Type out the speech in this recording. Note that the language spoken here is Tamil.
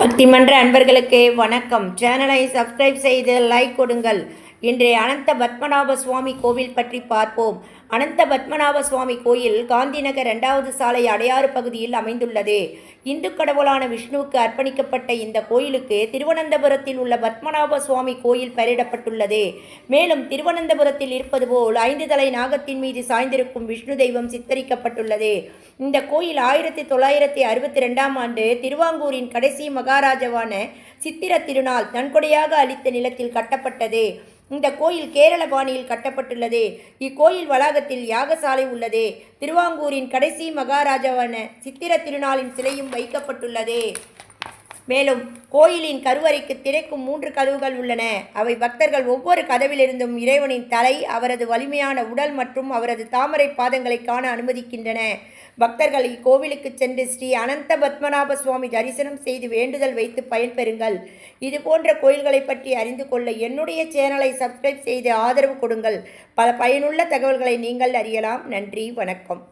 பக்திமன்ற அன்பர்களுக்கு வணக்கம். சேனலை சப்ஸ்கிரைப் செய்து லைக் கொடுங்கள். இன்றைய அனந்த பத்மநாப சுவாமி கோவில் பற்றி பார்ப்போம். அனந்த பத்மநாப சுவாமி கோயில் காந்திநகர் 2வது சாலை அடையாறு பகுதியில் அமைந்துள்ளது. இந்து கடவுளான விஷ்ணுவுக்கு அர்ப்பணிக்கப்பட்ட இந்த கோயிலுக்கு திருவனந்தபுரத்தில் உள்ள பத்மநாப சுவாமி கோயில் பெயரிடப்பட்டுள்ளது. மேலும் திருவனந்தபுரத்தில் இருப்பது போல் 5 தலை நாகத்தின் மீது சாய்ந்திருக்கும் விஷ்ணு தெய்வம் சித்தரிக்கப்பட்டுள்ளது. இந்த கோயில் 1962ஆம் ஆண்டு திருவாங்கூரின் கடைசி மகாராஜாவான சித்திர திருநாள் நன்கொடையாக அளித்த நிலத்தில் கட்டப்பட்டது. இந்த கோயில் கேரள பாணியில் கட்டப்பட்டுள்ளது. இக்கோயில் வளாகத்தில் யாகசாலை உள்ளது. திருவாங்கூரின் கடைசி மகாராஜாவான சித்திர திருநாளின் சிலையும் வைக்கப்பட்டுள்ளது. மேலும் கோயிலின் கருவறைக்கு திறக்கும் 3 கதவுகள் உள்ளன. அவை பக்தர்கள் ஒவ்வொரு கதவிலிருந்தும் இறைவனின் தலை, அவரது வலிமையான உடல் மற்றும் அவரது தாமரை பாதங்களை காண அனுமதிக்கின்றன. பக்தர்கள் இக்கோவிலுக்கு சென்று ஸ்ரீ அனந்த பத்மநாப சுவாமி தரிசனம் செய்து வேண்டுதல் வைத்து பயன்பெறுங்கள். இது போன்ற கோயில்களை பற்றி அறிந்து கொள்ள என்னுடைய சேனலை சப்ஸ்கிரைப் செய்து ஆதரவு கொடுங்கள். பல பயனுள்ள தகவல்களை நீங்கள் அறியலாம். நன்றி, வணக்கம்.